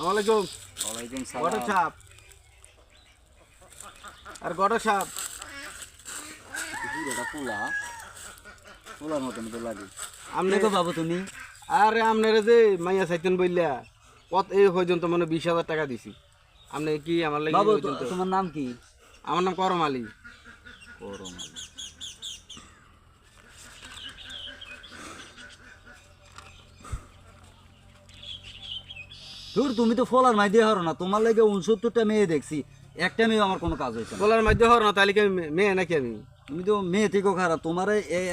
ওয়ালাইকুম। ওয়ালাইকুম গড় সালাম। সাপ আর গড় সাপ এটা পোলার মতন তো লাগে। আমনে তো বাবু তুমি আরে আমনের যে মাইয়া চাইতেন বললা কত এই পর্যন্ত মানে 20,000 টাকা দিছি। আপনি কি আমার লাগি বাবু পর্যন্ত? তোমার নাম কি? আমার নাম করম আলী। করম আলী। দূর তুমি তো ফলার মাই দিয়ে হারো না, তোমার লাগে 69টা মেয়ে দেখছি, একটা মেয়ে আমার কোনো কাজ হয়েছে না। বলার মধ্যে হর না তাহলে কি আমি মেয়ে নাকি আমি? তুমি তো মেয়ে থেকেও খারাপ, তোমার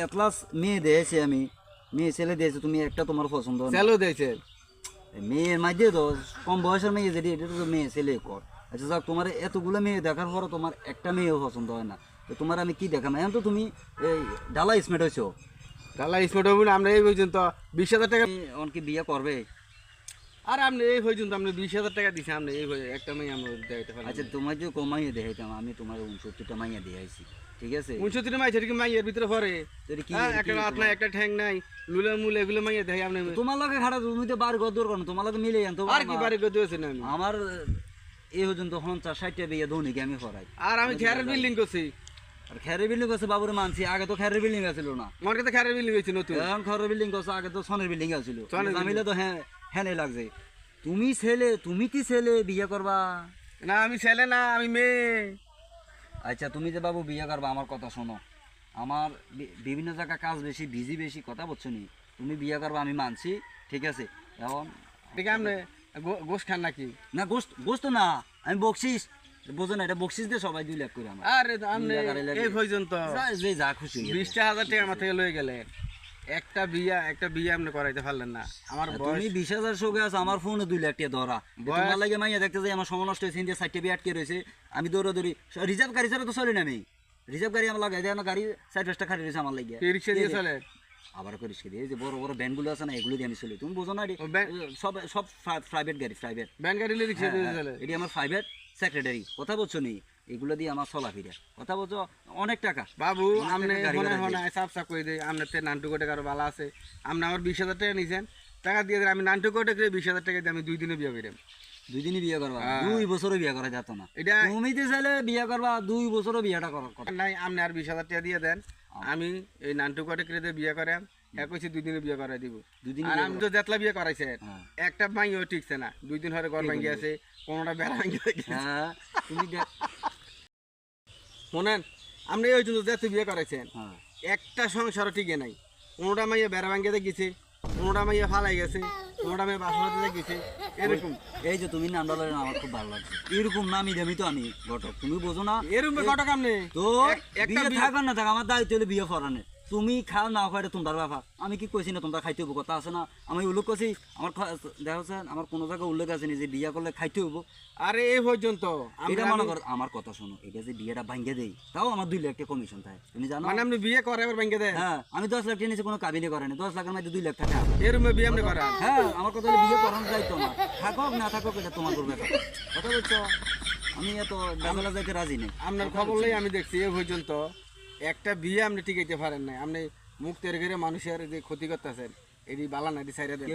এটলাস মেয়ে দিয়েছে আমি, মেয়ে ছেলে দিয়েছে, তুমি একটা তোমার পছন্দ হয় না। ছেলেও দিয়েছে। মেয়ের মাঝে তো কম বয়সের মেয়ে যেটি এটা তো মেয়ে ছেলে কর। আচ্ছা যাক, তোমার এতগুলো মেয়ে দেখার পরও তোমার একটা মেয়েও পছন্দ হয় না, তো তোমার আমি কি দেখাম? এখন তো তুমি এই ডালা স্মেট হয়েছো, তাহলে স্পট হবো না। আমরা এই পর্যন্ত 20,000 টাকা। অনকি বিয়ে করবে? আর আপনি এই পর্যন্ত আপনি 20,000 টাকা দিছে, আপনি এই একটা মেয়ে আমরা দেখাইতে পারি। আচ্ছা তোমার যে কমাইয়ে দেখাইতাম, আমি তোমার 69টা মাইয়া দিয়েছি, ঠিক আছে? 69 মাই সেটা কি মাইয়ের ভিতরে পড়ে? তোর কি একটা হাত নাই, একটা ঠ্যাং নাই, লুলে মুলে এগুলো মাইয়ে দেখাই আপনি। তোমার লাগে খারাপ, তুমি তো বার গদর করো, তোমার লাগে মিলে আনতো। আর কি বাড়ি করতে হয়েছে না আমি? আমার এই পর্যন্ত 50-60টা বিয়ে ধনীকে আমি করাই। আর আমি খেয়ারের বিল্ডিং করছি। আর খেরের বিল্ডিং আছে বাবুরে মানছি, আগে তো খেরের বিল্ডিং আছিল না, আমার কাছে খেয়ারের বিল্ডিং হয়েছে নতুন। এখন খেরের বিল্ডিং করছে, আগে তো সনের বিল্ডিং আছিল। সনের জামিলে তো হ্যাঁ হ্যাঁ লাগছে। তুমি ছেলে, তুমি কি ছেলে বিয়ে করবা? না আমি ছেলে না, আমি মেয়ে। আচ্ছা তুমি যে বাবু বিয়ে করবা, আমার কথা শোনো, আমার বিভিন্ন জায়গায় কাজ বেশি, বিজি বেশি, কথা বলছো নি? তুমি বিয়ে করবা আমি মানছি, ঠিক আছে? এখন ঠিক আছে, আপনি গোশ খান নাকি? না গোস্ত গোস্ত না, আমি বকশিস, বোঝো না? এটা বকশিস দিয়ে সবাই 2 লাখ করে আমার। আরে আপনি এই পর্যন্ত যে যা খুশি 20,000 টাকা আমার থেকে লয়ে গেলেন। একটা বিয়া আপনি করাইতে পারলেন না। আমার তুমি বয়স 20,000 শোকে আছে, আমার ফোনে 2 লাখ টাকা ধরা। তোমার লাগে মাইয়া দেখতে যাই, আমার সময় নষ্ট হয়েছে, ইন্ডিয়া 60টা বিয়ে আটকে রয়েছে, আমি দৌড়াদৌড়ি। রিজার্ভ গাড়ি ছাড়া তো চলি না আমি, রিজার্ভ গাড়ি আমার লাগে না, গাড়ি 60-50টা খালি রয়েছে আমার লাগে। রিক্সা দিয়ে চলে। আবার করে রিক্সা দিয়ে, এই যে বড় বড় ভ্যানগুলো আছে না, এগুলো দিয়ে আমি চলি। তুমি বোঝো না? সব সব প্রাইভেট গাড়ি, প্রাইভেট ব্যান গাড়ি রিক্সা দিয়ে চলে। এটি আমার প্রাইভেট সেক্রেটারি, কথা বলছো নি? এগুলো দিয়ে আমার চলা ফিরা, কথা বলছো? অনেক টাকা বাবু আপনি গাড়ি মনে ভাড়া হয় না সাফ সাফ করে দেয়। আপনার তো নান্টু কোটে কারো ভালো আছে। আপনি আমার 20,000 টাকা নিয়েছেন, টাকা দিয়ে দেন। আমি নান্টু কোটে করে 20,000 টাকা দিয়ে আমি 2 দিনে বিয়ে করি। 2 দিনই বিয়ে করবা? 2 বছরও বিয়ে করা যেত না। এটা তুমি তো চাইলে বিয়ে করবা 2 বছরও বিয়েটা করার কথা নাই। আপনি আর 20,000 টাকা দিয়ে দেন, আমি এই নান্টু কোটে করে দিয়ে বিয়ে করাম। এক কইছি 2 দিনে বিয়ে করাই দিব। 2 দিন। আর আমি তো যেতলা বিয়ে করাইছেন, হ্যাঁ। একটা মাইও ঠিকছে না। 2 দিন ধরে ঘর ভাঙ্গি আছে, কোনোটা বেড়া ভাঙ্গি আছে। হ্যাঁ তুমি শোনেন, আপনি ওই জন্য যেতে বিয়ে করাইছেন, হ্যাঁ একটা সংসারও টিকে নাই। কোনোটা মাইয়া বেড়া ভাঙ্গিতে গেছে, কোনোটা মাইয়া ফালাই গেছে, কোনোটা মেয়ে বাসনাতে গেছে, এরকম। এই যে তুমি নাম ডালেন, আমার খুব ভালো লাগছে। এরকম নামি দামি তো আমি ঘটক, তুমি বোঝো না? এরকম কটা কাম নেই তো একটা বিয়ে থাক আর না থাক, আমার দায়িত্ব হলো বিয়ে করানো। তুমি খাও না খাও এটা তোমার ব্যাপার। আমি কি কইছি না তোমরা খাইতে হবো, কথা আছে না? আমি উল্লেখ করছি, আমার দেখো স্যার, আমার কোনো জায়গায় উল্লেখ আছে না যে বিয়ে করলে খাইতে হবো। আরে এই পর্যন্ত এটা মনে করো, আমার কথা শোনো, এটা যে বিয়েটা ভাঙ্গে দেই, তাও আমার 2 লাখ টাকা কমিশন থাকে, তুমি জানো? মানে আপনি বিয়ে করে এবার ভাঙ্গে দেন? হ্যাঁ, আমি 10 লাখ টাকা নিচে কোনো কাবিনে করেনি, 10 লাখের মধ্যে 2 লাখ টাকা। এরকম বিয়ে আপনি করান? হ্যাঁ, আমার কথা হলো বিয়ে করানোর দায়িত্ব আমার। থাকক না থাকক এটা তোমার করবে, কথা বলছো? আমি এত ঝামেলা যাইতে রাজি নেই। আপনার খবর লই আমি দেখছি এই পর্যন্ত একটা বিয়ে আপনি টিকাইতে পারেন না। আপনি মুখ তেরে করে মানুষের যে ক্ষতি করতেছেন, এটি বালা না, এটি সাইরা দেন।